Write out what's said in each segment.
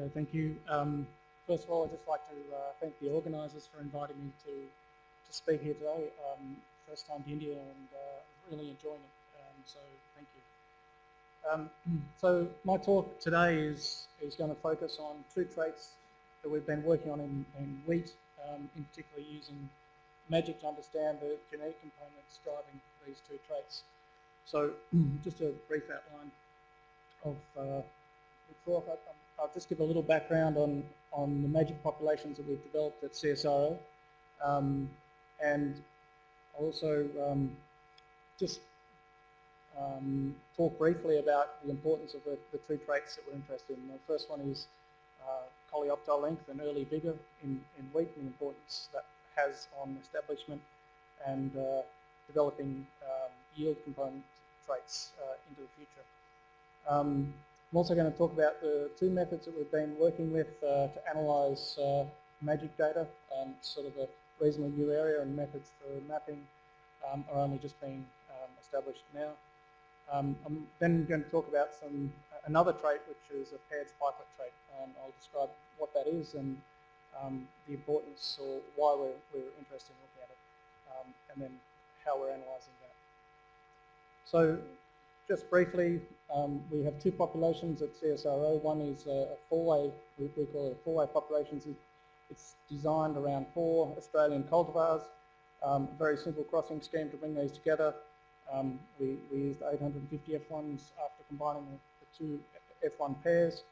Okay, thank you. First of all, I'd just like to thank the organisers for inviting me to speak here today. First time to India and really enjoying it, so thank you. So my talk today is going to focus on two traits that we've been working on in wheat, in particular using magic to understand the genetic components driving these two traits. So just a brief outline of the talk. I'll just give a little background on the magic populations that we've developed at CSIRO, and also just talk briefly about the importance of the two traits that we're interested in. The first one is coleoptile length and early vigour in wheat, and the importance that has on establishment and developing yield component traits into the future. I'm also going to talk about the two methods that we've been working with to analyse magic data. Sort of a reasonably new area, and methods for mapping are only just being established now. I'm then going to talk about another trait, which is a paired spikelet trait. I'll describe what that is and the importance or why we're interested in looking at it, and then how we're analysing that. So just briefly, we have two populations at CSIRO. One is a four-way, we call it a four-way populations. It's designed around 4 Australian cultivars, very simple crossing scheme to bring these together. We used 850 F1s after combining the two F1 pairs,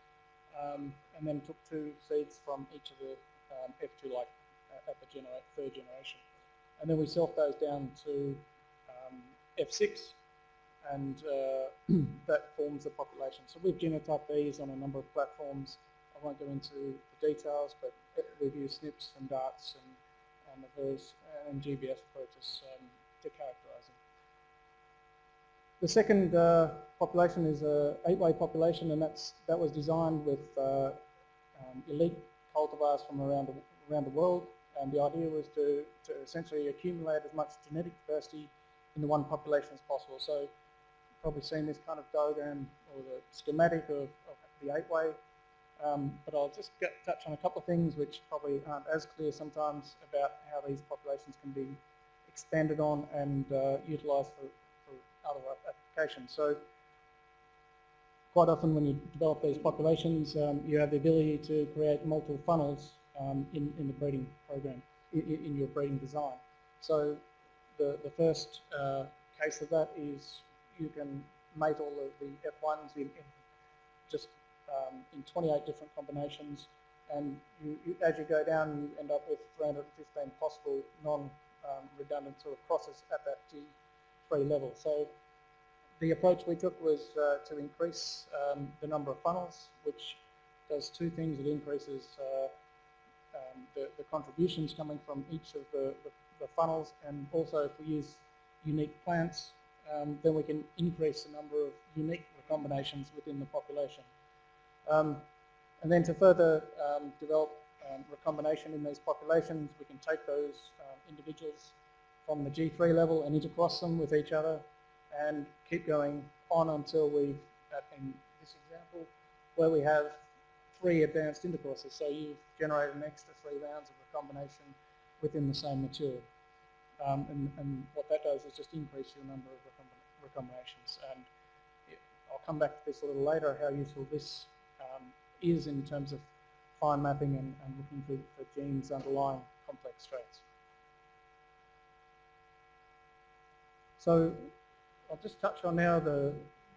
and then took 2 seeds from each of the F2 like at the third generation. And then we self those down to F6, and that forms the population. So we've genotyped these on a number of platforms. I won't go into the details, but we've used SNPs and darts and the various and GBS approaches to characterise them. The second population is a 8-way population, and that was designed with elite cultivars from around the world. And the idea was to essentially accumulate as much genetic diversity in the one population as possible. So you've probably seen this kind of diagram or the schematic of the 8-way, but I'll just touch on a couple of things which probably aren't as clear sometimes about how these populations can be expanded on and utilised for other applications. So quite often when you develop these populations, you have the ability to create multiple funnels in the breeding program, in your breeding design. So the first case of that is you can mate all of the F1s in 28 different combinations, and as you go down, you end up with 315 possible non-redundant sort of crosses at that G3 level. So the approach we took was to increase the number of funnels, which does two things. It increases the contributions coming from each of the funnels, and also if we use unique plants, then we can increase the number of unique recombinations within the population. And then to further develop recombination in these populations, we can take those individuals from the G3 level and intercross them with each other and keep going on until we've, in this example, where we have 3 advanced intercrosses. So you've generated an extra 3 rounds of recombination within the same material. And what that does is just increase your number of recombinations. And I'll come back to this a little later, how useful this is in terms of fine mapping and looking for genes underlying complex traits. So I'll just touch on now the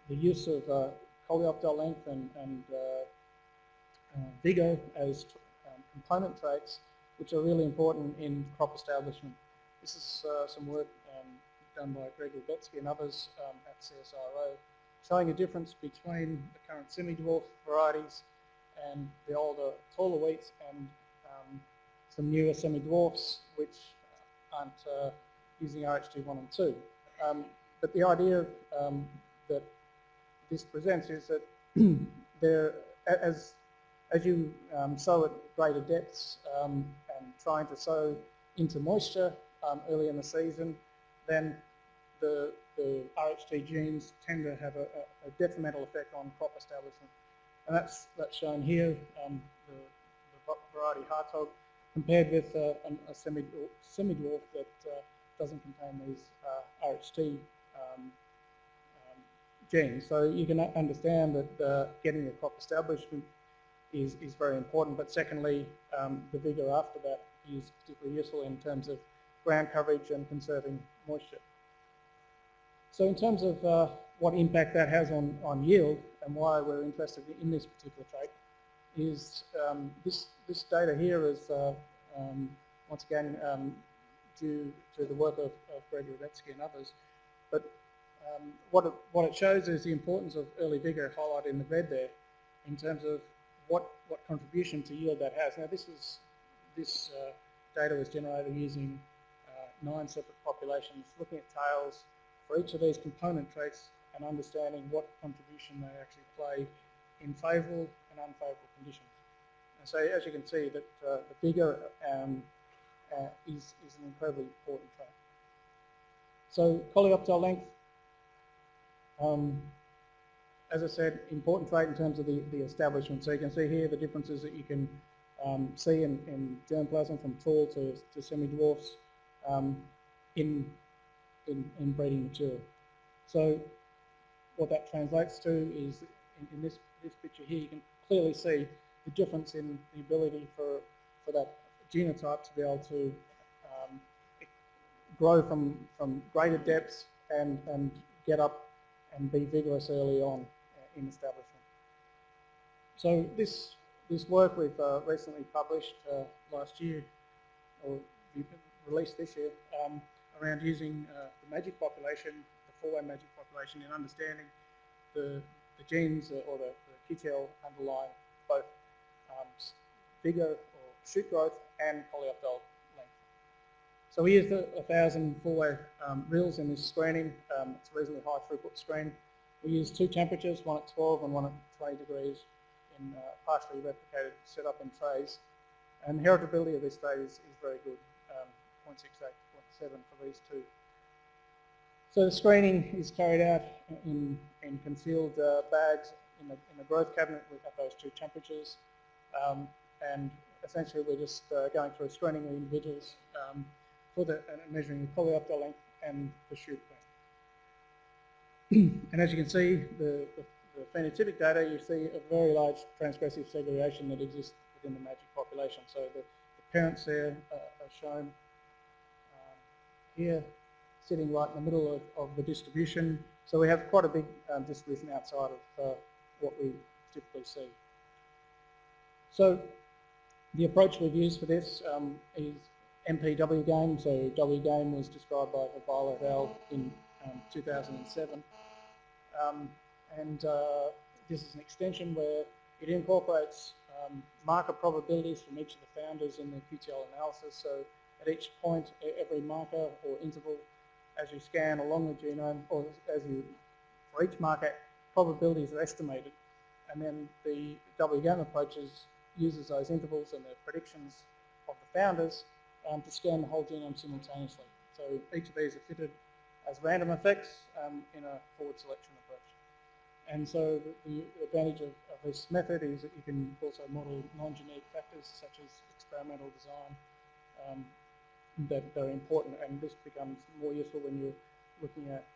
use of coleoptile length and vigour as component traits, which are really important in crop establishment. This is some work done by Greg Lubetsky and others at CSIRO, showing a difference between the current semi-dwarf varieties and the older taller wheats and some newer semi-dwarfs which aren't using RH2 1 and 2. But the idea that this presents is that there, as you sow at greater depths and trying to sow into moisture early in the season, then the RH2 genes tend to have a detrimental effect on crop establishment. and that's shown here, the variety Hartog, compared with a semi-dwarf that doesn't contain these RHT genes. So you can understand that getting the crop establishment is very important, but secondly, the vigor after that is particularly useful in terms of ground coverage and conserving moisture. So in terms of what impact that has on yield and why we're interested in this particular trait is this data here is once again due to the work of Greg Rudetsky and others. But what it shows is the importance of early vigor highlighted in the red there in terms of what contribution to yield that has. Now this data was generated using 9 separate populations, looking at tails for each of these component traits and understanding what contribution they actually play in favourable and unfavourable conditions. And so as you can see that the vigor is an incredibly important trait. So coleoptile length, as I said, important trait in terms of the establishment. So you can see here the differences that you can see in germplasm from tall to semi-dwarfs in breeding material. So what that translates to is in this picture here, you can clearly see the difference in the ability for that genotype to be able to grow from greater depths and get up and be vigorous early on in establishment. So this work we've recently published last year, or released this year, around using the magic population, the 4-way magic population, in understanding the genes or the QTL underlying both vigor or shoot growth and coleoptile length. So we used 1,000 4-way reels in this screening. It's a reasonably high throughput screen. We used 2 temperatures, one at 12 and one at 20 degrees in partially replicated setup in trays. And the heritability of this data is very good, 0.68 to 0.7 for these 2. So the screening is carried out in concealed bags in the growth cabinet at those 2 temperatures. And essentially we're just going through screening the individuals and measuring the coleoptile length and the shoot length. And as you can see, the phenotypic data, you see a very large transgressive segregation that exists within the magic population. So the parents there are shown here, sitting right in the middle of the distribution. So we have quite a big distribution outside of what we typically see. So the approach we've used for this is MPW game. So W game was described by Viola et al. In 2007. This is an extension where it incorporates marker probabilities from each of the founders in the QTL analysis. So at each point, every marker or interval, as you scan along the genome, or for each marker, probabilities are estimated. And then the W-GAM approach uses those intervals and the predictions of the founders to scan the whole genome simultaneously. So each of these are fitted as random effects in a forward selection approach. And so the advantage of this method is that you can also model non-genetic factors such as experimental design that are important, and this becomes more useful when you're looking at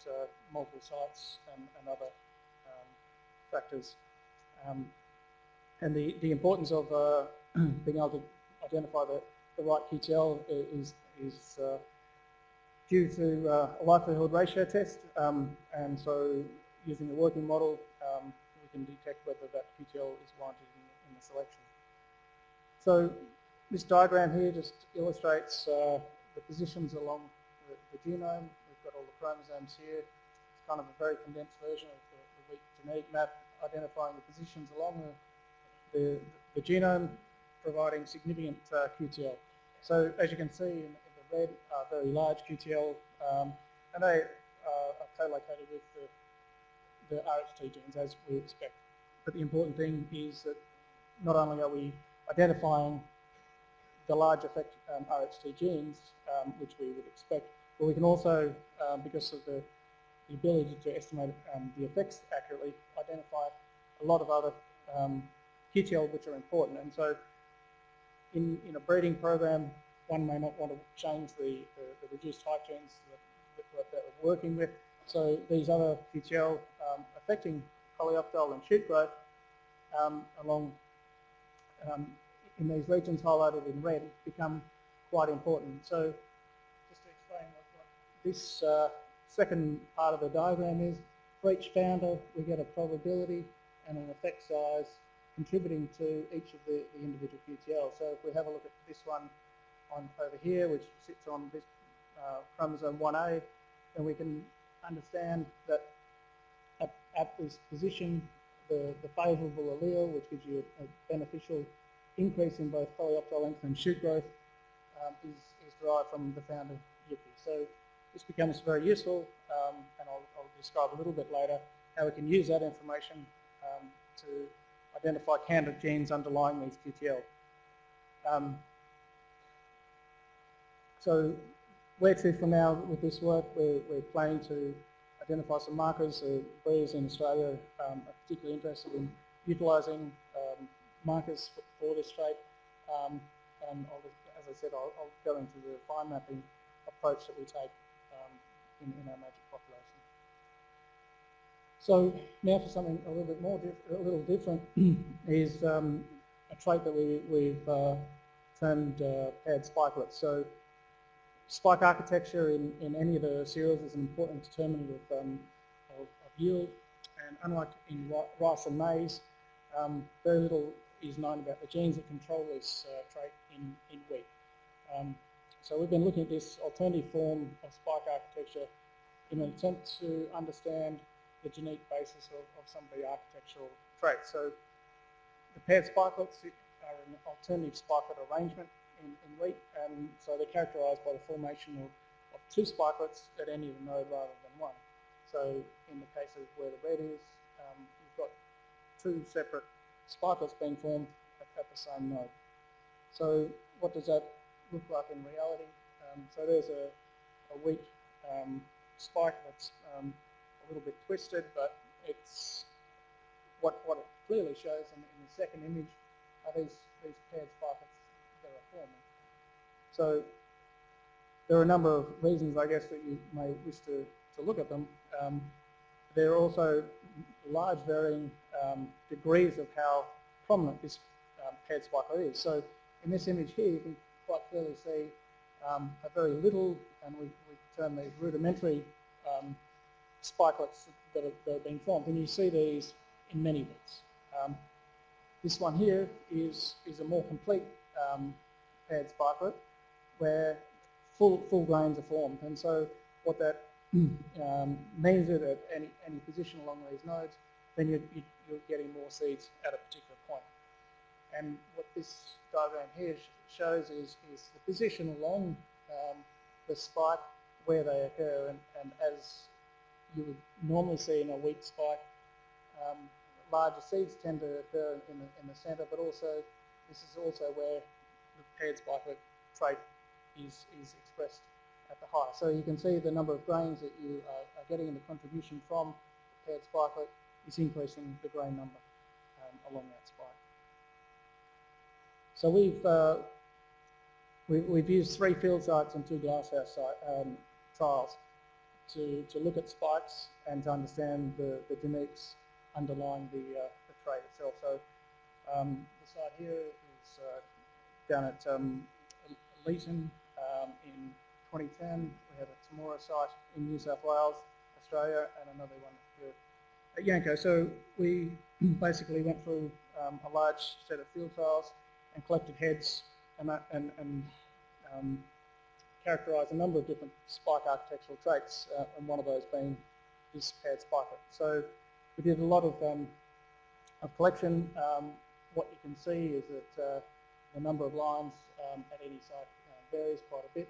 multiple sites and other factors. And the importance of being able to identify the right QTL is due to a likelihood ratio test, and so using the working model, we can detect whether that QTL is warranted in the selection. So this diagram here just illustrates the positions along the genome. We've got all the chromosomes here. It's kind of a very condensed version of the weak genetic map, identifying the positions along the genome, providing significant QTL. So as you can see in the red are very large QTL, and they are co-located with the RHT genes as we expect. But the important thing is that not only are we identifying the large effect RHT genes, which we would expect, but we can also, because of the ability to estimate the effects accurately, identify a lot of other QTL which are important. And so in a breeding program, one may not want to change the reduced height genes that we're working with. So these other QTL affecting coleoptile and shoot growth along in these regions highlighted in red become quite important. So just to explain what this second part of the diagram is, for each founder we get a probability and an effect size contributing to each of the individual QTLs. So if we have a look at this one on over here, which sits on this chromosome 1A, then we can understand that at this position, the favourable allele, which gives you a beneficial increase in both coleoptile length and shoot growth, is derived from the founder Yuppie. So this becomes very useful, and I'll describe a little bit later how we can use that information to identify candidate genes underlying these QTL. So where to from now with this work? We're planning to identify some markers. Breeders in Australia are particularly interested in utilising markers for this trait, and as I said, I'll go into the fine mapping approach that we take in our magic population. So now for something a little bit more, a little different, is a trait that we've termed paired spikelets. So spike architecture in any of the cereals is an important determinant of yield, and unlike in rice and maize, very little is known about the genes that control this trait in wheat. So we've been looking at this alternative form of spike architecture in an attempt to understand the genetic basis of some of the architectural traits. So the paired spikelets are an alternative spikelet arrangement in wheat, and so they're characterised by the formation of two spikelets at any of the node rather than one. So in the case of where the red is, you've got two separate spikelets being formed at the same node. So what does that look like in reality? So there's a wheat spike that's a little bit twisted, but it's what it clearly shows in the second image are these paired spikelets that are forming. So there are a number of reasons, I guess, that you may wish to look at them. There are also large varying degrees of how prominent this paired spikelet is. So in this image here, you can quite clearly see a very little, and we term these rudimentary spikelets that are being formed, and you see these in many wheats. This one here is a more complete paired spikelet where full grains are formed, and so what that means is that at any position along these nodes, then you're getting more seeds at a particular point. And what this diagram here shows is the position along the spike where they occur, and as you would normally see in a wheat spike, larger seeds tend to occur in the centre, but also this is also where the paired spikelet trait is expressed at the high. So you can see the number of grains that you are getting in the contribution from the paired spikelet is increasing the grain number along that spike. So we've used 3 field sites and 2 glasshouse trials to look at spikes and to understand the genetics underlying the trait itself. So the site here is down at Leeton in 2010. We have a Tamora site in New South Wales, Australia, and another one here at Yanco. So we basically went through a large set of field trials and collected heads and characterised a number of different spike architectural traits, and one of those being this paired spikelet. So we did a lot of collection. What you can see is that the number of lines at any site varies quite a bit.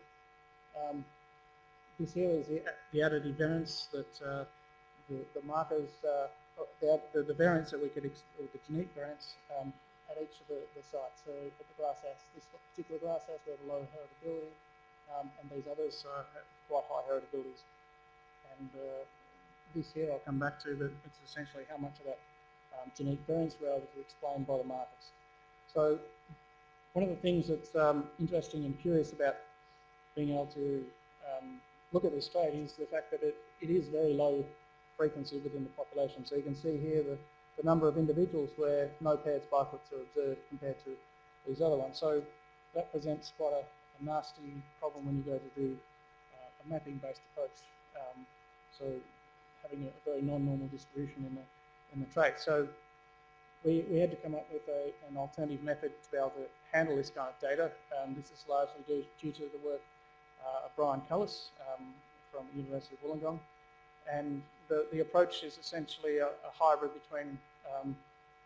This here is the additive variance that the markers, the variance that we could, or the genetic variance at each of the sites. So at the glasshouse, this particular glasshouse, we have a low heritability, and these others have quite high heritabilities. And this here I'll come back to, but it's essentially how much of that genetic variants we're able to explain by the markers. So one of the things that's interesting and curious about being able to look at this trait is the fact that it is very low frequency within the population. So you can see here the number of individuals where no paired spikelets are observed compared to these other ones. So that presents quite a nasty problem when you go to do a mapping-based approach. So having a very non-normal distribution in the trait. So we had to come up with an alternative method to be able to handle this kind of data. This is largely due to the work of Brian Cullis from the University of Wollongong. And the approach is essentially a hybrid between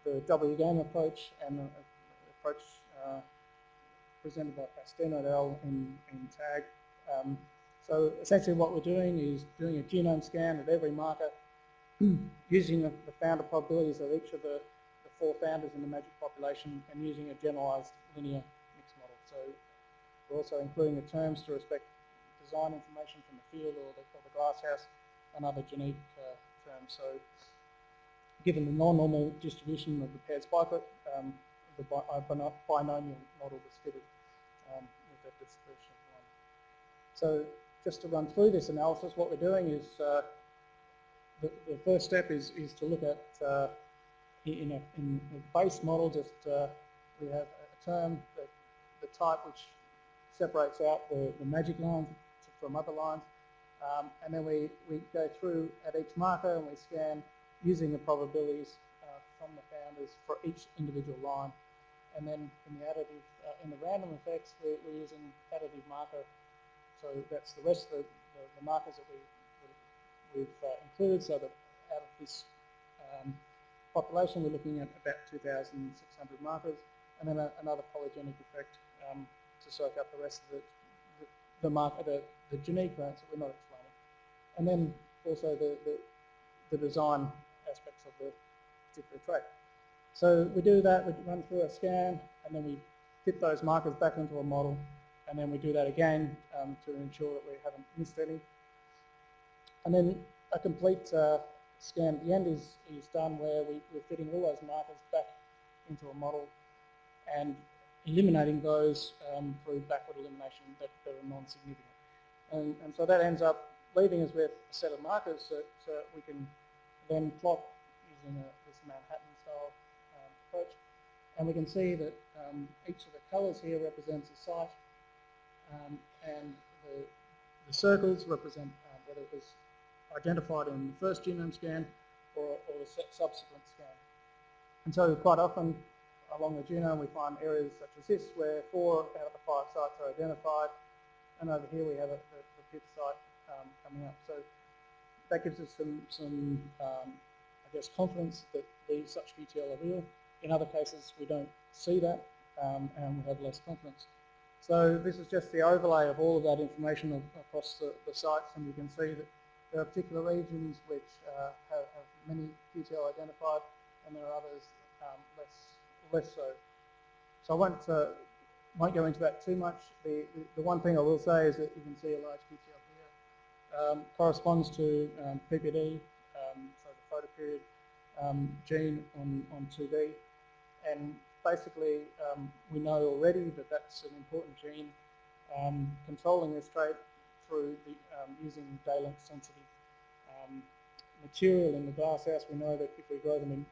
the W-game approach and the approach presented by Pasteno et al. in TAG. So essentially what we're doing is doing a genome scan of every marker using the founder probabilities of each of the 4 founders in the magic population and using a generalized linear mixed model. So we're also including the terms to respect design information from the field or the glasshouse and other genetic terms. So given the non-normal distribution of the paired spikelet, the binomial model was fitted with that dispersion. So just to run through this analysis, what we're doing is the first step is to look at in a base model, just we have a term, the type which separates out the magic lines from other lines, and then we go through at each marker and we scan using the probabilities from the founders for each individual line. And then in the additive, in the random effects, we're using additive marker. So that's the rest of the markers that we've included. So that out of this population, we're looking at about 2,600 markers, and then another polygenic effect to soak up the rest of the genetic variants that we're not explaining. And then also the design aspects of the particular trait. So we do that, we run through a scan, and then we fit those markers back into a model, and then we do that again to ensure that we haven't missed any. And then a complete scan at the end is done where we're fitting all those markers back into a model and eliminating those through backward elimination that are non-significant. And so that ends up leaving us with a set of markers that we can then plot using this Manhattan-style approach. And we can see that each of the colours here represents a site, and the circles represent whether it was identified in the first genome scan or the subsequent scan. And so quite often along the genome we find areas such as this where 4 out of the 5 sites are identified, and over here we have the 5th site coming up. So that gives us some I guess, confidence that these such VTL are real. In other cases we don't see that and we have less confidence. So this is just the overlay of all of that information across the sites, and you can see that there are particular regions which have many VTL identified, and there are others less so. So I won't go into that too much. The one thing I will say is that you can see a large VTL here corresponds to PPD, so the photoperiod gene on 2B, and basically we know already that that's an important gene controlling this trait through using day-length sensitive material in the glasshouse. We know that if we grow them in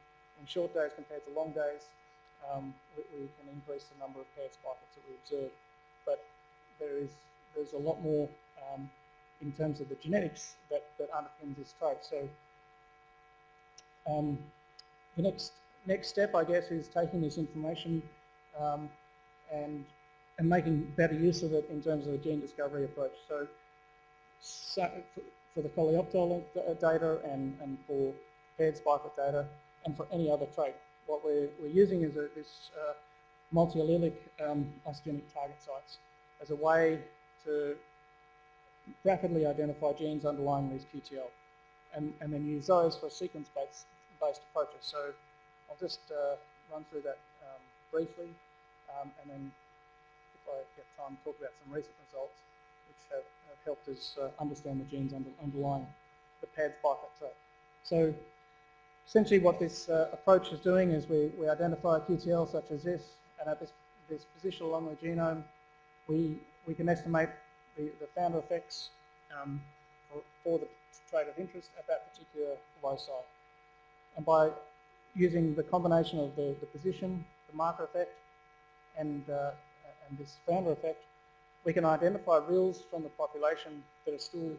short days compared to long days, we can increase the number of paired spikelets that we observe. But there's a lot more in terms of the genetics that underpins this trait. So the next step, I guess, is taking this information and making better use of it in terms of a gene discovery approach. So for the coleoptile data and for paired spikelet data and for any other trait, what we're using is this multi-allelic isogenic target sites as a way to rapidly identify genes underlying these QTL and then use those for sequence-based approaches. So I'll just run through that briefly, and then if I get time, talk about some recent results which have helped us understand the genes underlying the paired spikelet trait. So essentially what this approach is doing is we identify a QTL such as this, and at this position along the genome, we can estimate the founder effects for the trait of interest at that particular loci. And by using the combination of the position, the marker effect, and this founder effect, we can identify reals from the population that are still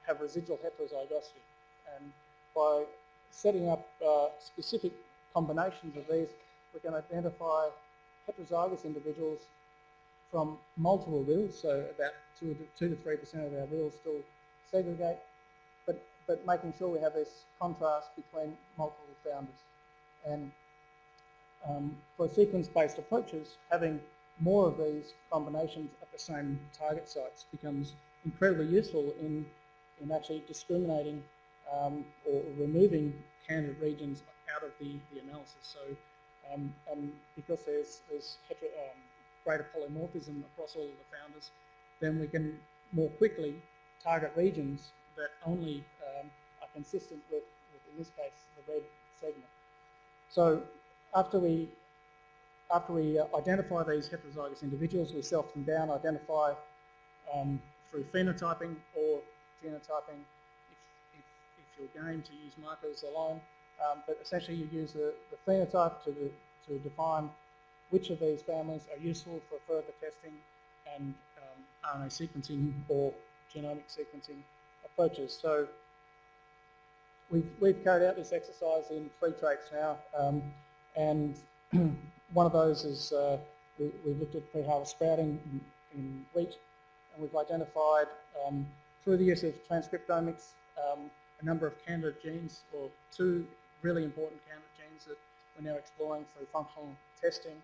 have residual heterozygosity. And by setting up specific combinations of these, we can identify heterozygous individuals from multiple reals, so about 2 to 3% of our reals still segregate, but making sure we have this contrast between multiple founders. And for sequence-based approaches, having more of these combinations at the same target sites becomes incredibly useful in actually discriminating or removing candidate regions out of the analysis. So because there's greater polymorphism across all of the founders, then we can more quickly target regions that only are consistent with, in this case, the red segment. So after we identify these heterozygous individuals, we select them down, identify through phenotyping or genotyping if you're game to use markers alone. But essentially you use the phenotype to define which of these families are useful for further testing and RNA sequencing or genomic sequencing approaches. So we've carried out this exercise in 3 traits now, and one of those is we've looked at pre-harvest sprouting in wheat, and we've identified through the use of transcriptomics a number of candidate genes, or 2 really important candidate genes that we're now exploring through functional testing.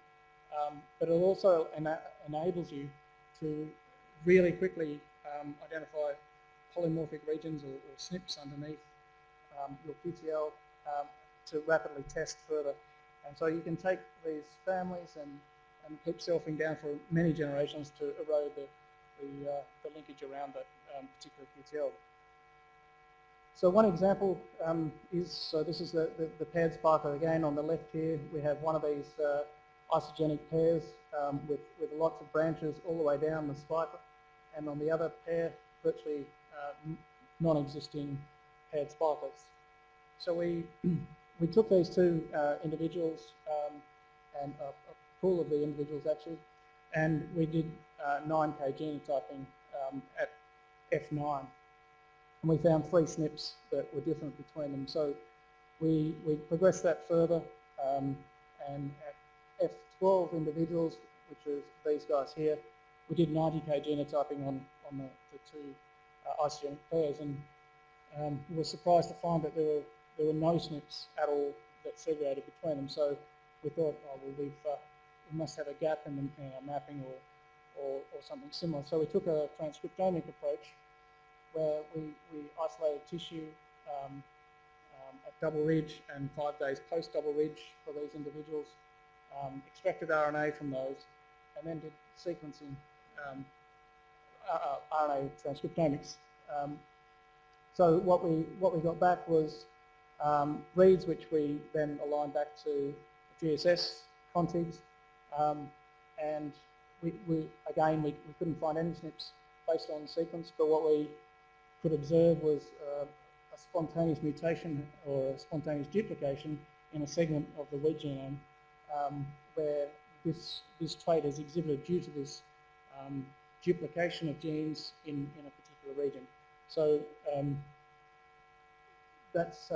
But it also enables you to really quickly identify polymorphic regions or SNPs underneath your QTL to rapidly test further. And so you can take these families and keep selfing down for many generations to erode the linkage around that particular QTL. So one example so this is the paired spiker again. On the left here we have one of these isogenic pairs with lots of branches all the way down the spiker, and on the other pair virtually non-existing paired spikers. So we took these 2 individuals and a pool of the individuals actually, and we did 9K genotyping at F9. And we found 3 SNPs that were different between them. So we progressed that further, and at F12 individuals, which is these guys here, we did 90K genotyping on the 2 isogenic pairs, and we were surprised to find that there were no SNPs at all that segregated between them. So we thought, oh, well, we must have a gap in our mapping or something similar. So we took a transcriptomic approach where we isolated tissue at double ridge and 5 days post double ridge for these individuals, extracted RNA from those, and then did sequencing, RNA transcriptomics. So what we got back was reads which we then aligned back to GSS contigs, and we couldn't find any SNPs based on sequence, but what we could observe was a spontaneous mutation or a spontaneous duplication in a segment of the wheat genome where this trait is exhibited due to this duplication of genes in a particular region. So that's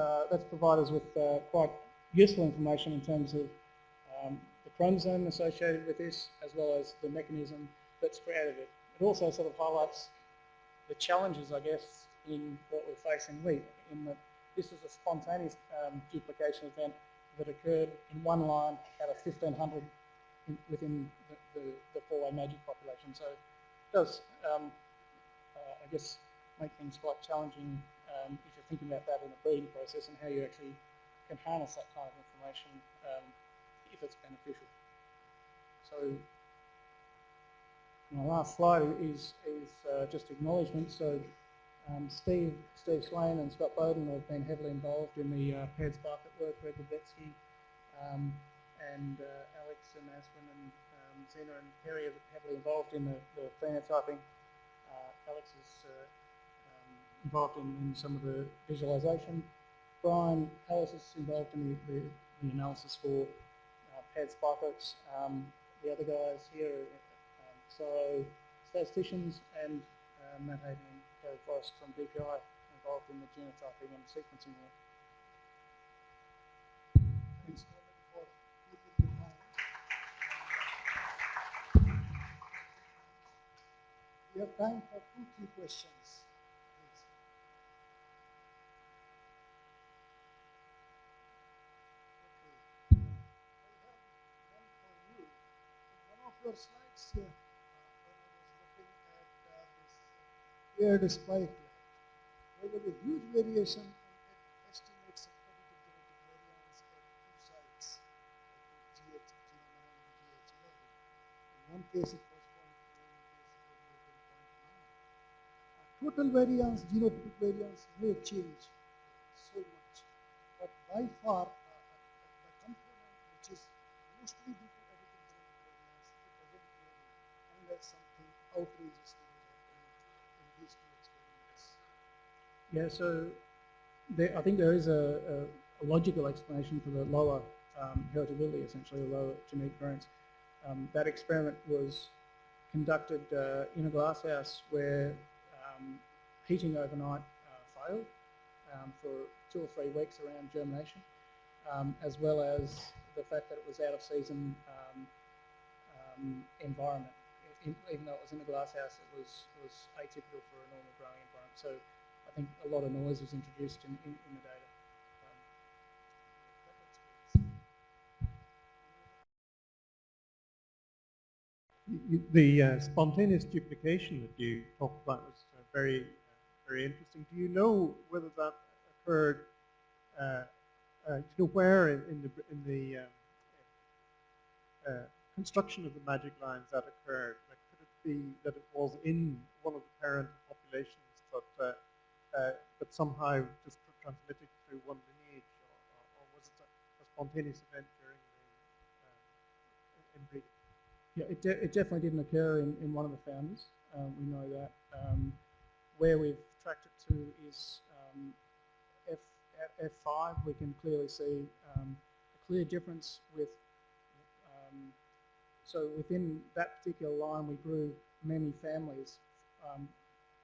provided us with quite useful information in terms of the chromosome associated with this, as well as the mechanism that's created it. It also sort of highlights the challenges, I guess, in what we're facing wheat, in that this is a spontaneous duplication event that occurred in one line out of 1,500 within the 4-way magic population. So it does, I guess, make things quite challenging if you're thinking about that in a breeding process and how you actually can harness that kind of information if it's beneficial. So my last slide is just acknowledgement. So Steve Swain and Scott Bowden have been heavily involved in the paired sparklet work, Greg Lubetsky, and Alex and Aspen and Zena and Terry are heavily involved in the phenotyping. Alex is involved in some of the visualization. Brian Ellis is involved in the analysis for paired sparklets. The other guys here are CSIRO statisticians, and Matt Hayden and Gary Forrest from DPI involved in the genotyping and sequencing work. Thanks for keeping your mind. We have time for 2-3 questions. Your slides here, when I was looking at this paired spikelet, there was a huge variation in estimates of predictive genetic variance at two sites, like GH09 and GH11. In one case it was 0.9, in case it was more than 0.9. Total variance, genotypic variance may change so much, but by far the component which is mostly due to editing genetic variance, unless something outrageously in these two experiments. Yeah, so I think there is a logical explanation for the lower heritability, essentially, the lower genetic variance. That experiment was conducted in a glasshouse where heating overnight failed for 2 or 3 weeks around germination, as well as the fact that it was out of season environment. Even though it was in a glass house, it was atypical for a normal growing environment. So I think a lot of noise was introduced in the data. The spontaneous duplication that you talked about was very interesting. Do you know whether that occurred? Do you know where in the construction of the magic lines that occurred? Like, could it be that it was in one of the parent populations, but somehow just transmitted through one lineage, or was it a spontaneous event during the inbreeding? Yeah, it definitely didn't occur in one of the founders. We know that. Where we've tracked it to is at F5. We can clearly see a clear difference with. So within that particular line, we grew many families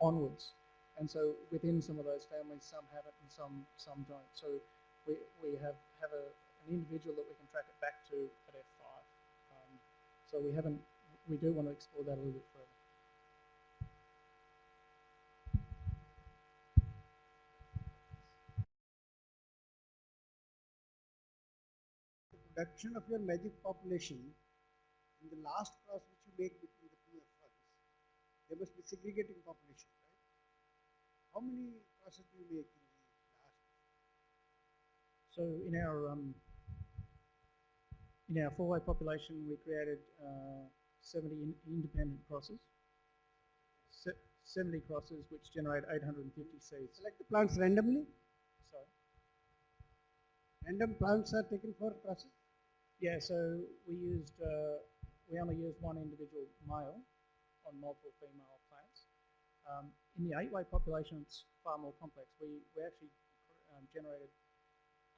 onwards, and so within some of those families, some have it and some don't. So we have an individual that we can track it back to at F5. So we do want to explore that a little bit further. The production of your magic population, in the last cross which you make between the two F1s, there must be segregating population, right? How many crosses do you make in the last? So in our 4-way population, we created 70 independent crosses, 70 crosses which generate 850 seeds. Select the plants randomly? Sorry? Random plants are taken for crosses? Yeah, so we only used one individual male on multiple female plants. In the 8-way population, it's far more complex. We actually generated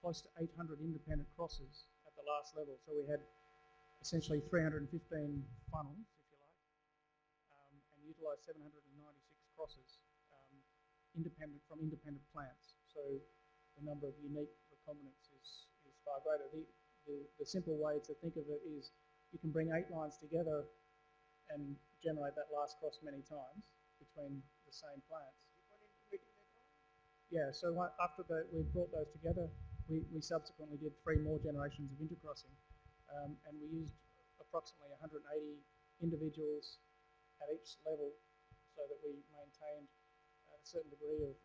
close to 800 independent crosses at the last level. So we had essentially 315 funnels, if you like, and utilised 796 crosses from independent plants. So the number of unique recombinants is far greater. The simple way to think of it is you can bring 8 lines together and generate that last cross many times between the same plants. Yeah, so after we brought those together, we subsequently did 3 more generations of intercrossing, and we used approximately 180 individuals at each level so that we maintained a certain degree of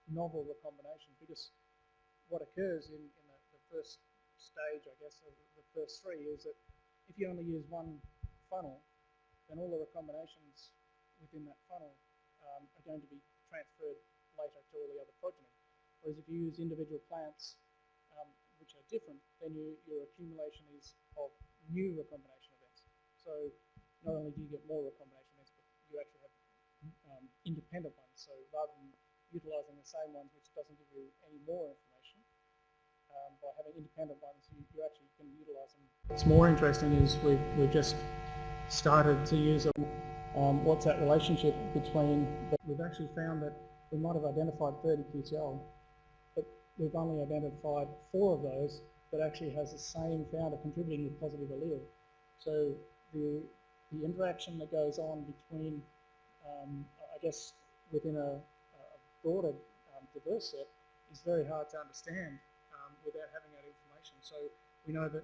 novel recombination, because what occurs in the first stage, I guess, of the first 3 is that if you only use one funnel, then all the recombinations within that funnel are going to be transferred later to all the other progeny. Whereas if you use individual plants which are different, then your accumulation is of new recombination events. So not only do you get more recombination events, but you actually have independent ones. So rather than utilising the same ones, which doesn't give you any more information, by having independent ones, you actually can utilise them. What's more interesting is we've just started to use what's that relationship between, we've actually found that we might have identified 30 QTL, but we've only identified 4 of those that actually has the same founder contributing with positive allele. So the interaction that goes on between, I guess, within a broader diverse set is very hard to understand without having that information. So we know that,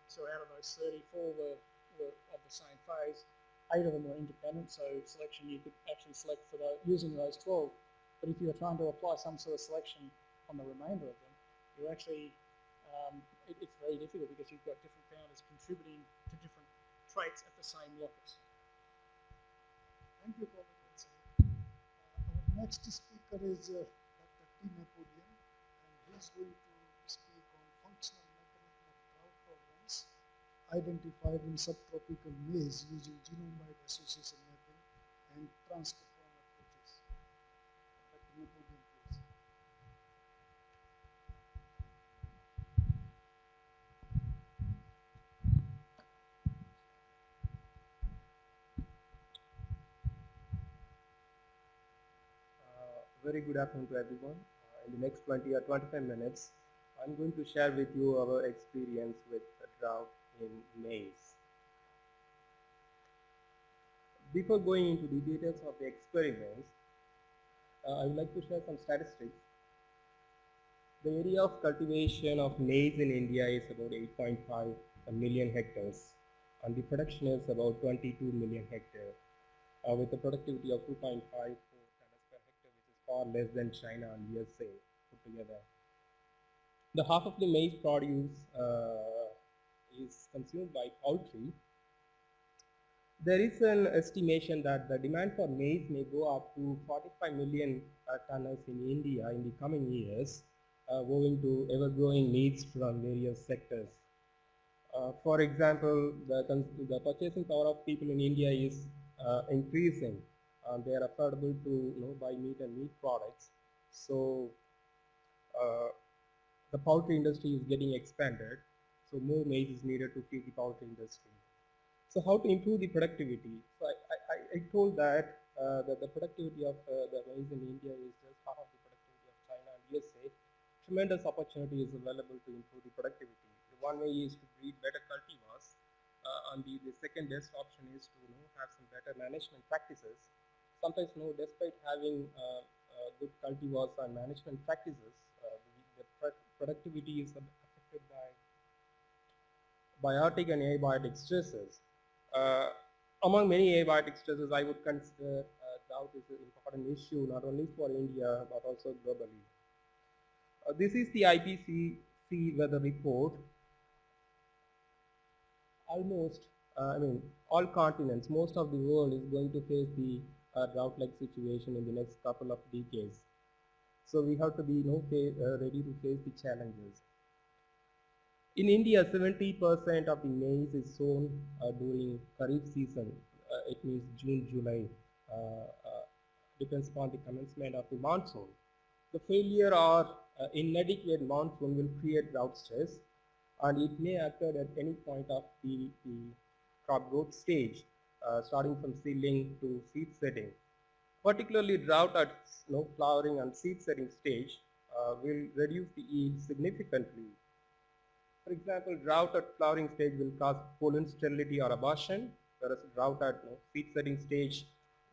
so out of those 34 were of the same phase, 8 of them were independent, so selection you could actually select for those, using those 12. But if you're trying to apply some sort of selection on the remainder of them, you actually, it's very difficult because you've got different founders contributing to different traits at the same locus. Thank you, Colin. Our next speaker is Dr. T. Napoleon, and he's going to speak on functional mechanism of drought tolerance identified in subtropical maize using genome-wide association mapping and transcriptome approaches. Dr. Napoleon, please. Very good afternoon to everyone. In the next 20 or 25 minutes, I'm going to share with you our experience with drought in maize. Before going into the details of the experiments, I would like to share some statistics. The area of cultivation of maize in India is about 8.5 million hectares, and the production is about 22 million hectares, with a productivity of 2.54 tons per hectare, which is far less than China and USA put together. The half of the maize produce is consumed by poultry. There is an estimation that the demand for maize may go up to 45 million tons in India in the coming years, owing to ever-growing needs from various sectors. For example, the purchasing power of people in India is increasing. They are affordable to buy meat and meat products. So the poultry industry is getting expanded. So more maize is needed to feed the poultry industry. So how to improve the productivity? So I told that the productivity of the maize in India is just half of the productivity of China and USA. Tremendous opportunity is available to improve the productivity. One way is to breed better cultivars, and the second best option is to have some better management practices. Sometimes despite having good cultivars and management practices, the productivity is affected by biotic and abiotic stresses. Among many abiotic stresses, I would consider drought is an important issue not only for India but also globally. This is the IPCC weather report. Almost, all continents, most of the world is going to face the drought-like situation in the next couple of decades. So we have to be ready to face the challenges. In India, 70% of the maize is sown during Kharif season. It means June, July. Depends upon the commencement of the monsoon. The failure or inadequate monsoon will create drought stress, and it may occur at any point of the crop growth stage, starting from seedling to seed setting. Particularly drought at flowering and seed setting stage will reduce the yield significantly. For example, drought at flowering stage will cause pollen sterility or abortion, whereas drought at seed setting stage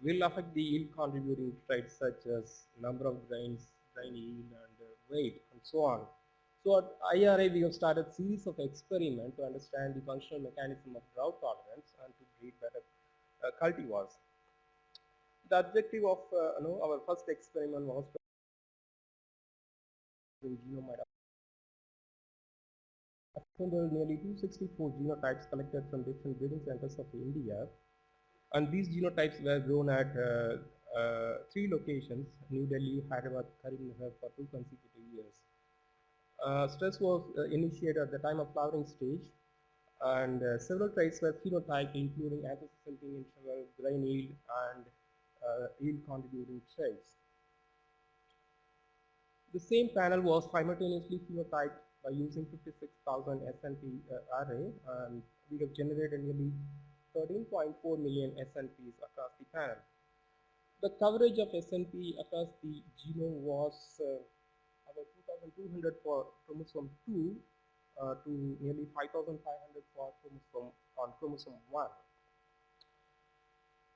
will affect the yield contributing traits such as number of grains, grain yield, and weight, and so on. So at IRA, we have started series of experiments to understand the functional mechanism of drought tolerance and to breed better cultivars. The objective of our first experiment was to genome assembled nearly 264 genotypes collected from different breeding centers of India, and these genotypes were grown at 3 locations, New Delhi, Hyderabad, Karimnagar, for 2 consecutive years. Stress was initiated at the time of flowering stage, and several traits were phenotyped, including anticipating interval, grain yield, and yield contributing traits. The same panel was simultaneously phenotyped by using 56,000 SNP array, and we have generated nearly 13.4 million SNPs across the panel. The coverage of SNP across the genome was about 2,200 for chromosome 2 to nearly 5,500 for chromosome 1.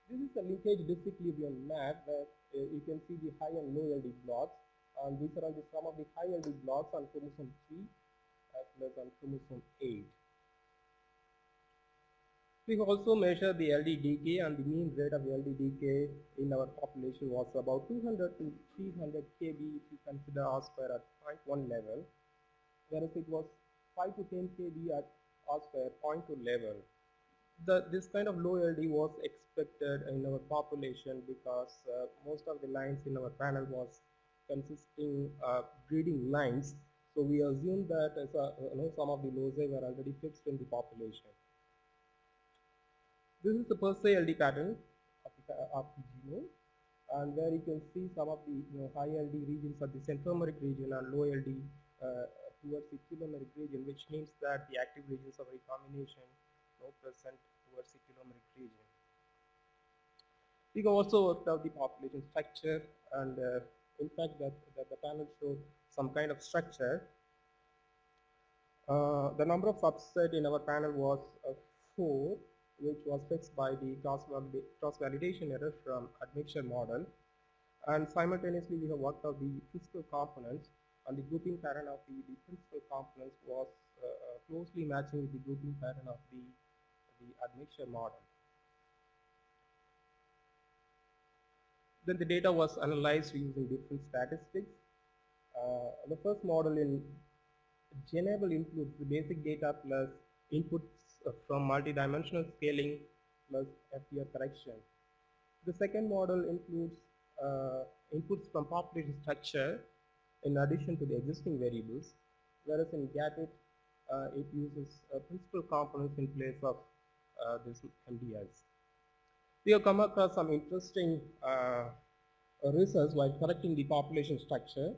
This is a linkage disequilibrium map where you can see the high and low LD blocks, and these are some of the high LD blocks on chromosome 3 as well as on chromosome 8. We have also measured the LD decay, and the mean rate of LD decay in our population was about 200 to 300 kb if you consider R square at 0.1 level, whereas it was 5 to 10 kb at R square 0.2 level. This kind of low LD was expected in our population because most of the lines in our panel was consisting of breeding lines, so we assumed that some of the loci were already fixed in the population. This is the per se LD pattern of the genome, and where you can see some of the high LD regions at the centromeric region and low LD towards the telomeric region, which means that the active regions of recombination present towards the telomeric region. We also worked out the population structure, and in fact that the panel showed some kind of structure. The number of subset in our panel was 4, which was fixed by the cross-validation error from admixture model, and simultaneously we have worked out the principal components, and the grouping pattern of the principal components was closely matching with the grouping pattern of the admixture model. Then the data was analyzed using different statistics. The first model in Genomic includes the basic data plus inputs from multidimensional scaling plus FTR correction. The second model includes inputs from population structure in addition to the existing variables, whereas in GATIT it uses principal components in place of this MDS. We have come across some interesting results while correcting the population structure.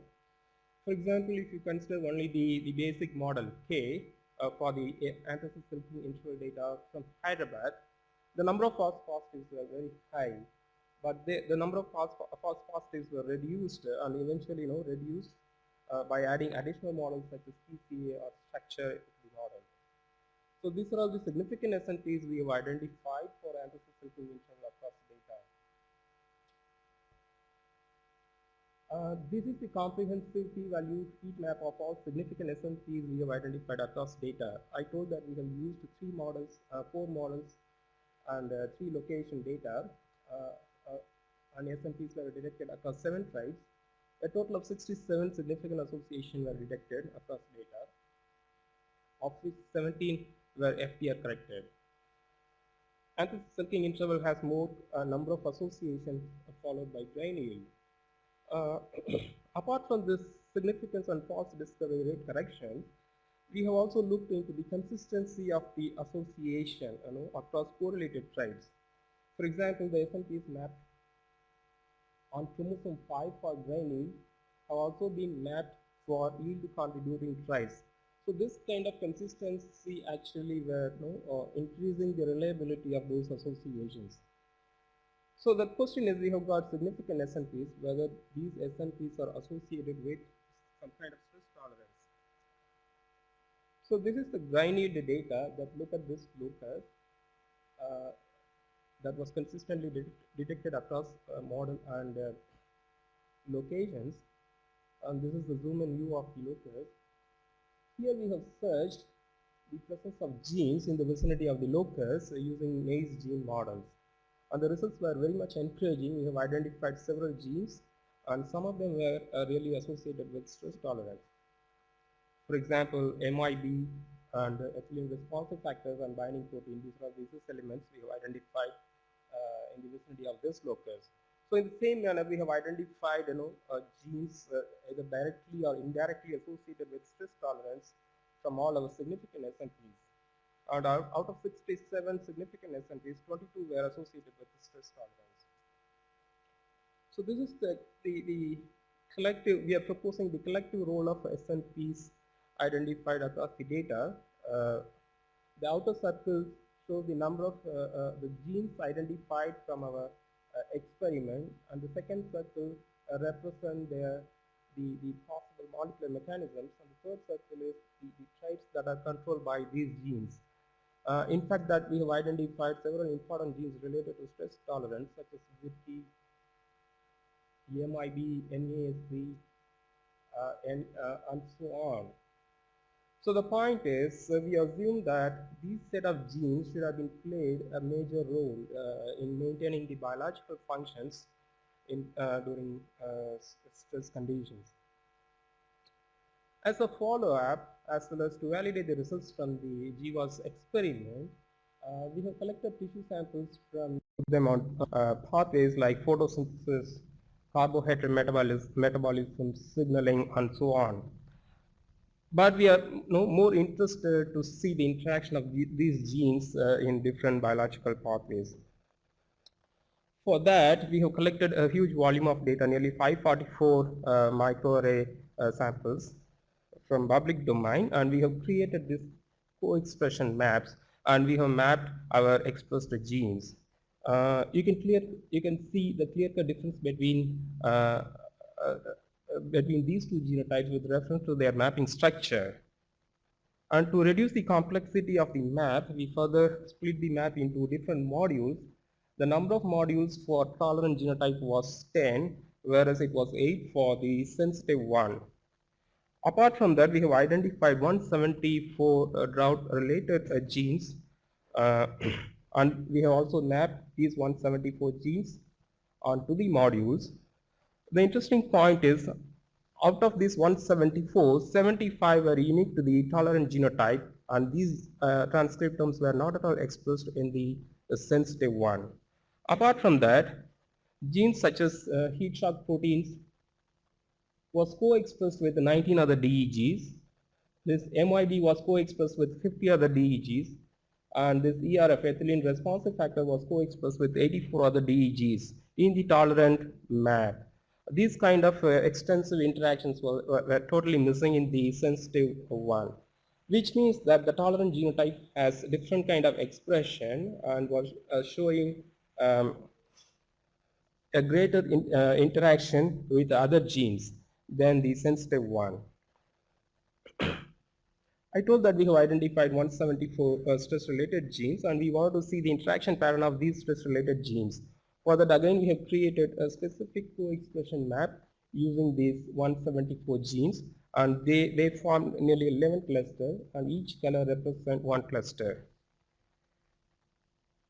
For example, if you consider only the basic model K for the anthracis-silking interval data from Hyderabad, the number of false positives were very high, but the number of false positives were reduced and eventually reduced by adding additional models such as PCA or structure to the model. So these are all the significant SNPs we have identified for anthracis-silking interval across data. This is the comprehensive p-value heat map of all significant SNPs we have identified across data. I told that we have used 4 models, and 3 location data, and SNPs were detected across 7 tribes. A total of 67 significant associations were detected across data, of which 17 were FTR corrected. Anthracis-silking interval has more number of associations followed by grain yield. Apart from this significance and false discovery rate correction, we have also looked into the consistency of the association across correlated tribes. For example, the SNPs mapped on chromosome 5 for grain yield have also been mapped for yield contributing tribes. So this kind of consistency actually were increasing the reliability of those associations. So the question is, we have got significant SNPs, whether these SNPs are associated with some kind of stress tolerance. So this is the grain yield data that look at this locus that was consistently detected across model and locations, and this is the zoom in view of the locus. Here we have searched the presence of genes in the vicinity of the locus using Maize gene models. And the results were very much encouraging. We have identified several genes, and some of them were really associated with stress tolerance. For example, MIB and ethylene responsive factors and binding protein, these are the elements we have identified in the vicinity of this locus. So in the same manner, we have identified genes either directly or indirectly associated with stress tolerance from all our significant SNPs. And out of 67 significant SNPs, 22 were associated with stress tolerance. So this is the collective, we are proposing the collective role of SNPs identified across the data. The outer circle shows the number of the genes identified from our experiment, and the second circle represent the possible molecular mechanisms, and the third circle is the traits that are controlled by these genes. In fact, that we have identified several important genes related to stress tolerance, such as GIP, MIB, NASB, and so on. So the point is, we assume that these set of genes should have been played a major role in maintaining the biological functions during stress conditions. As a follow-up, as well as to validate the results from the GWAS experiment, we have collected tissue samples from them on pathways like photosynthesis, carbohydrate metabolism, signaling, and so on. But we are more interested to see the interaction of these genes in different biological pathways. For that, we have collected a huge volume of data, nearly 544 microarray samples from public domain, and we have created this co-expression maps, and we have mapped our expressed genes. You can see the clear-cut difference between these two genotypes with reference to their mapping structure. And to reduce the complexity of the map, we further split the map into different modules. The number of modules for tolerant genotype was 10, whereas it was 8 for the sensitive one. Apart from that, we have identified 174 drought-related genes, and we have also mapped these 174 genes onto the modules. The interesting point is, out of these 174, 75 were unique to the tolerant genotype, and these transcriptomes were not at all expressed in the sensitive one. Apart from that, genes such as heat shock proteins was co-expressed with 19 other DEGs. This MIB was co-expressed with 50 other DEGs, and this ERF, ethylene responsive factor, was co-expressed with 84 other DEGs in the tolerant map. These kind of extensive interactions were totally missing in the sensitive one, which means that the tolerant genotype has different kind of expression and was showing a greater interaction with other genes than the sensitive one. I told that we have identified 174 stress-related genes, and we want to see the interaction pattern of these stress-related genes. For that, again, we have created a specific co-expression map using these 174 genes, and they form nearly 11 clusters, and each color represents one cluster.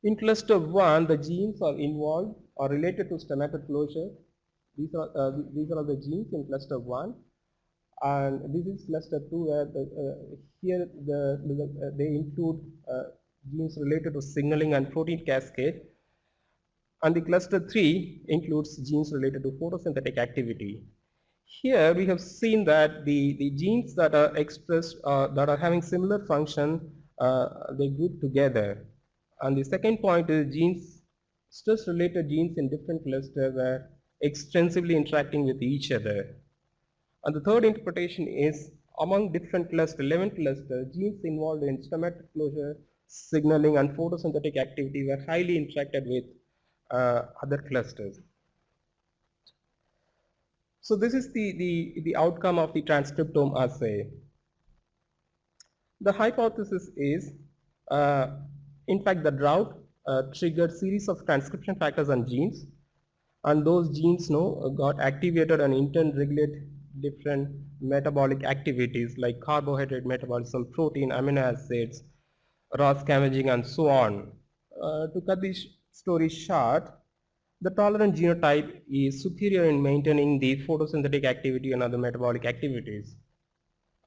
In cluster 1, the genes are involved or related to stomata closure. These are the genes in cluster 1. And this is cluster 2, where here they include genes related to signaling and protein cascade. And the cluster 3 includes genes related to photosynthetic activity. Here we have seen that the genes that are expressed, that are having similar function, they group together. And the second point is genes, stress-related genes in different clusters are extensively interacting with each other. And the third interpretation is, among different clusters, 11 clusters, genes involved in stomata closure, signaling, and photosynthetic activity were highly interacted with other clusters. So this is the outcome of the transcriptome assay. The hypothesis is, in fact, the drought triggered series of transcription factors and genes, and those genes got activated and in turn regulate different metabolic activities like carbohydrate metabolism, protein, amino acids, raw scavenging, and so on. To cut this story short, the tolerant genotype is superior in maintaining the photosynthetic activity and other metabolic activities.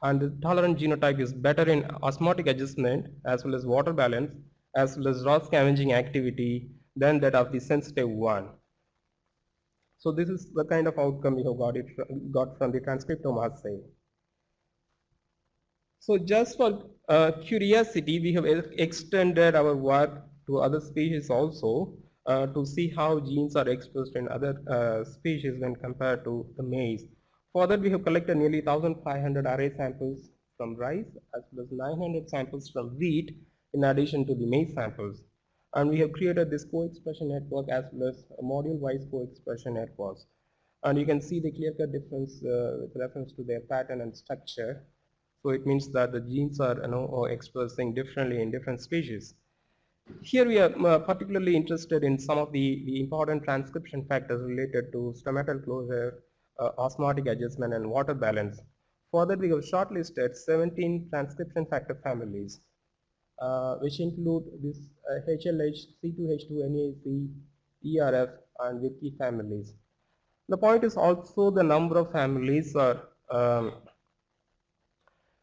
And the tolerant genotype is better in osmotic adjustment as well as water balance as well as raw scavenging activity than that of the sensitive one. So this is the kind of outcome we have got from the transcriptome assay. So just for curiosity, we have extended our work to other species also to see how genes are expressed in other species when compared to the maize. For that, we have collected nearly 1,500 array samples from rice as well as 900 samples from wheat in addition to the maize samples. And we have created this co-expression network as well as module-wise co-expression networks. And you can see the clear-cut difference with reference to their pattern and structure. So it means that the genes are expressing differently in different species. Here we are particularly interested in some of the important transcription factors related to stomatal closure, osmotic adjustment, and water balance. For that, we have shortlisted 17 transcription factor families, which include this HLH, C2H2, NAC, ERF, and Wiki families. The point is also the number of families are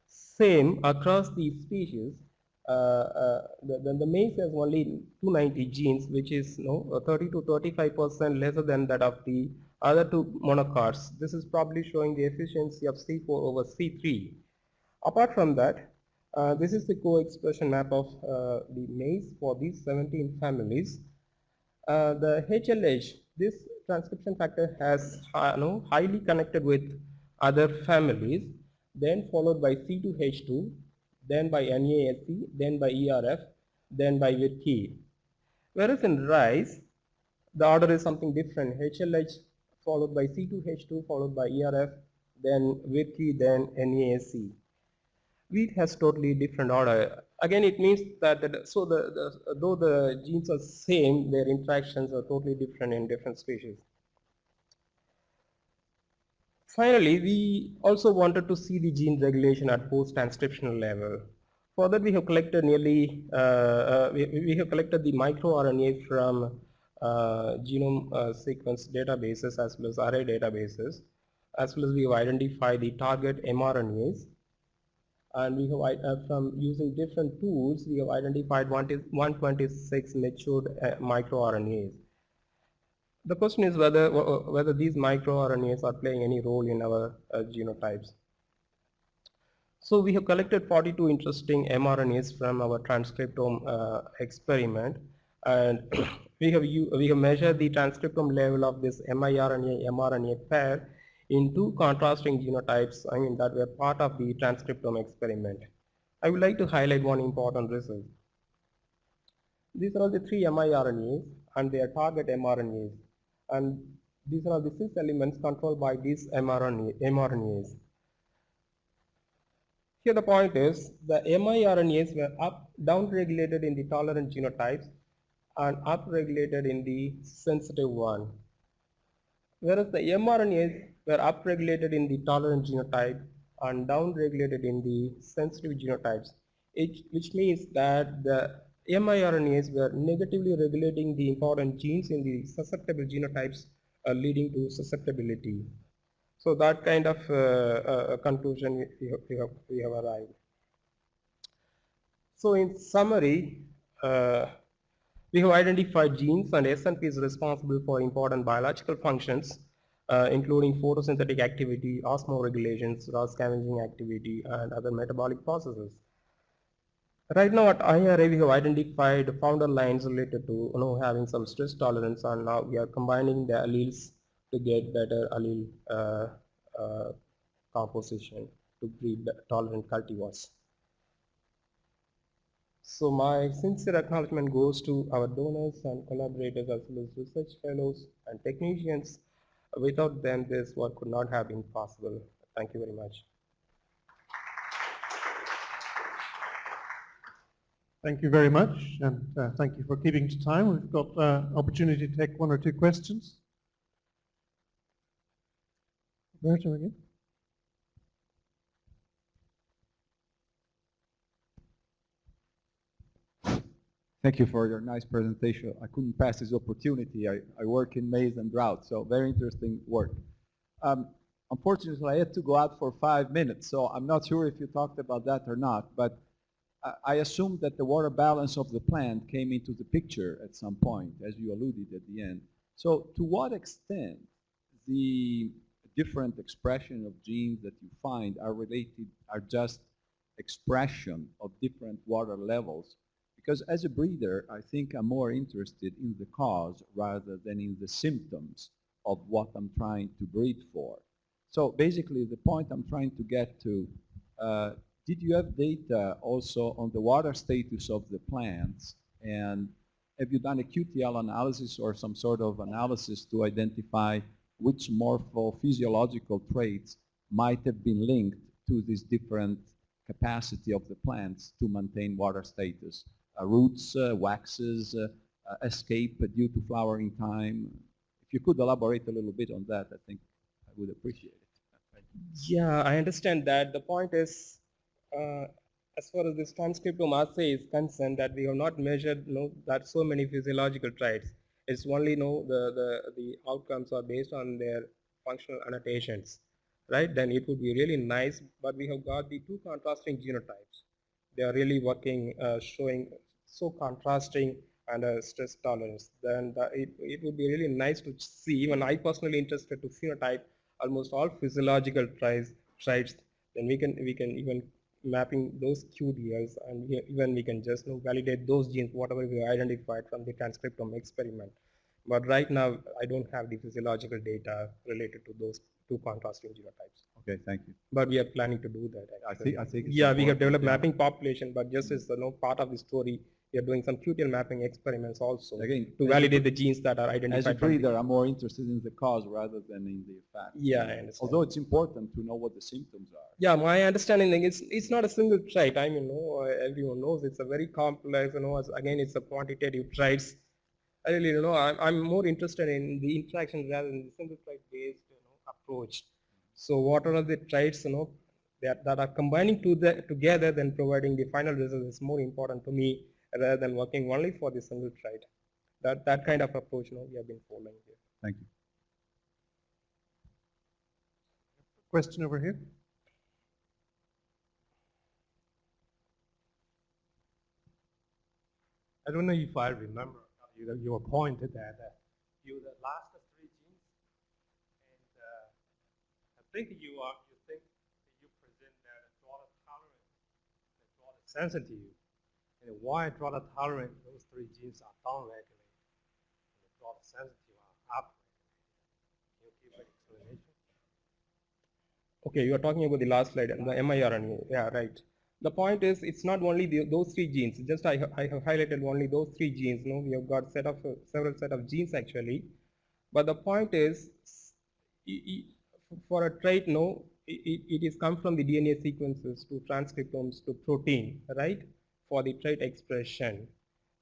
same across these species. The maize has only 290 genes, which is 30 to 35% lesser than that of the other two monocots. This is probably showing the efficiency of C4 over C3. Apart from that, this is the co-expression map of the maize for these 17 families. The HLH, this transcription factor has highly connected with other families, then followed by C2H2, then by NASC, then by ERF, then by Wiki. Whereas in rice, the order is something different. HLH followed by C2H2, followed by ERF, then Wiki, then NASC. Wheat has totally different order. Again, it means that though the genes are same, their interactions are totally different in different species. Finally, we also wanted to see the gene regulation at post-transcriptional level. For that, we have collected nearly we have collected the microRNA from genome sequence databases as well as array databases, as well as we have identified the target mRNAs. And we have, from using different tools, we have identified 126 matured microRNAs. The question is whether these microRNAs are playing any role in our genotypes. So we have collected 42 interesting mRNAs from our transcriptome experiment, and we have measured the transcriptome level of this miRNA-mRNA pair in two contrasting genotypes, that were part of the transcriptome experiment. I would like to highlight one important result. These are all the three miRNAs and their target mRNAs, and these are the 6 elements controlled by these mRNAs. Here the point is the miRNAs were down-regulated in the tolerant genotypes and up-regulated in the sensitive one, whereas the mRNAs were up-regulated in the tolerant genotype and down-regulated in the sensitive genotypes, which means that the miRNAs were negatively regulating the important genes in the susceptible genotypes, leading to susceptibility. So that kind of conclusion we have arrived. So in summary, we have identified genes and SNPs responsible for important biological functions, including photosynthetic activity, osmoregulations, raw scavenging activity, and other metabolic processes. Right now at IRA, we have identified founder lines related to having some stress tolerance, and now we are combining the alleles to get better allele composition to breed tolerant cultivars. So my sincere acknowledgement goes to our donors and collaborators as well as research fellows and technicians. Without them, this work could not have been possible. Thank you very much. Thank you very much, and thank you for keeping to time. We've got opportunity to take 1 or 2 questions. Roberto again. Thank you for your nice presentation. I couldn't pass this opportunity. I work in maize and drought, so very interesting work. Unfortunately, I had to go out for 5 minutes, so I'm not sure if you talked about that or not, but I assume that the water balance of the plant came into the picture at some point, as you alluded at the end. So to what extent the different expression of genes that you find are just expression of different water levels? Because as a breeder, I think I'm more interested in the cause rather than in the symptoms of what I'm trying to breed for. So basically the point I'm trying to get to, did you have data also on the water status of the plants, and have you done a QTL analysis or some sort of analysis to identify which morphophysiological traits might have been linked to this different capacity of the plants to maintain water status? Roots, waxes, escape due to flowering time. If you could elaborate a little bit on that, I think I would appreciate it. Thank you. Yeah, I understand that. The point is, as far as this transcriptome assay is concerned, that we have not measured, that so many physiological traits. It's only, the outcomes are based on their functional annotations, right? Then it would be really nice, but we have got the two contrasting genotypes. They are really working, showing so contrasting and stress tolerance. Then it would be really nice to see. Even I personally interested to phenotype almost all physiological traits. Then we can even mapping those QDLs, and we can just validate those genes whatever we identified from the transcriptome experiment. But right now I don't have the physiological data related to those two contrasting genotypes. Okay, thank you. But we are planning to do that. Actually. I think it's yeah, we have important, developed yeah. mapping population, but just as part of the story, we are doing some QTL mapping experiments also Again, to validate the genes that are identified. As a from the- breeder, I'm more interested in the cause rather than in the effect. Yeah, I understand. Although it's important to know what the symptoms are. Yeah, my understanding is it's not a single trait. I mean, everyone knows it's a very complex. Again, it's a quantitative traits. I really I'm more interested in the interaction rather than the single trait based approach. So what are the traits that are combining together, then providing the final result is more important to me rather than working only for the single trait. That kind of approach we have been following here. Thank you. Question over here. I don't know if I remember your point that you the last three genes, and I think you think you present that drought tolerant and drought sensitive, and why drought tolerant those three genes are downregulated and the drought sensitive are upregulated. Can you give an explanation? Okay, you are talking about the last slide, the miRNA. Yeah, right. The point is, it's not only those three genes. Just I have highlighted only those three genes. We have got several set of genes actually. But the point is, for a trait, it is come from the DNA sequences to transcriptomes to protein, right? For the trait expression.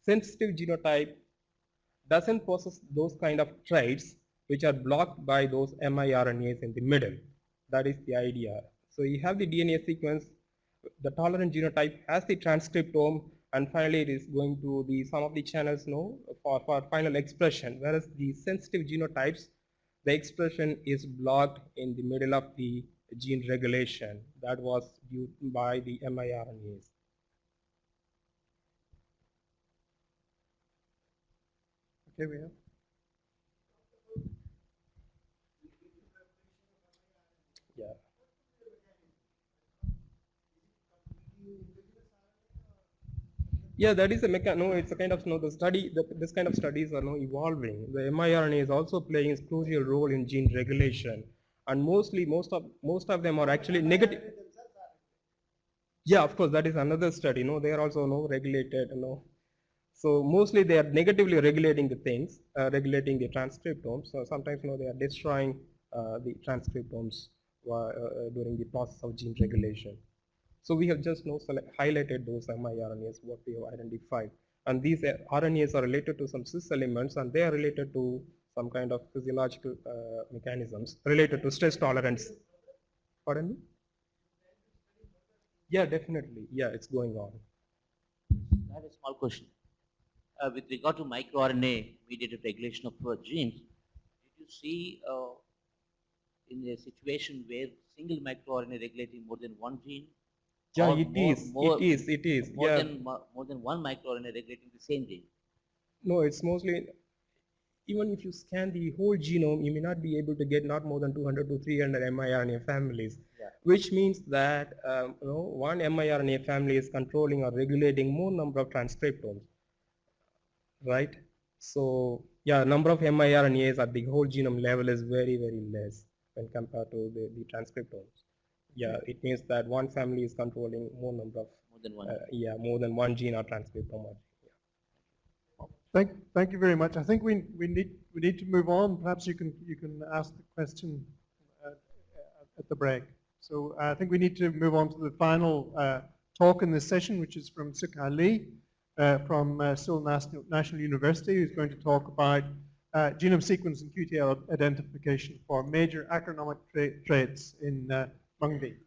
Sensitive genotype doesn't possess those kind of traits which are blocked by those miRNAs in the middle. That is the idea. So you have the DNA sequence, the tolerant genotype has the transcriptome, and finally it is going to the some of the channels for final expression, whereas the sensitive genotypes, the expression is blocked in the middle of the gene regulation that was due by the miRNAs. Okay, we have. Yeah. Yeah, that is it's a kind of the study. This kind of studies are evolving. The miRNA is also playing a crucial role in gene regulation, and most of them are actually negative. Yeah, of course, that is another study. They are also regulated. So mostly they are negatively regulating the things, regulating the transcriptomes. So sometimes they are destroying the transcriptomes during the process of gene regulation. So we have just highlighted those miRNAs, what we have identified. And these RNAs are related to some cis elements, and they are related to some kind of physiological mechanisms related to stress tolerance. Pardon me? Yeah, definitely. Yeah, it's going on. I have a small question. With regard to microRNA mediated regulation of genes, did you see in a situation where single microRNA regulating more than one gene? Yeah, or it is. more Yeah. more than one microRNA regulating the same gene? No, it's mostly, even if you scan the whole genome, you may not be able to get not more than 200 to 300 miRNA families, which means that one miRNA family is controlling or regulating more number of transcriptomes, right? So yeah, number of miRNAs at the whole genome level is very, very less when compared to the transcriptomes. Yeah, it means that one family is controlling more number of more than one gene or transcriptome. Thank you very much. I think we need to move on. Perhaps you can ask the question at the break. So I think we need to move on to the final talk in this session, which is from Sukai Lee from Seoul National University, who's going to talk about genome sequence and QTL identification for major agronomic traits in mung bean.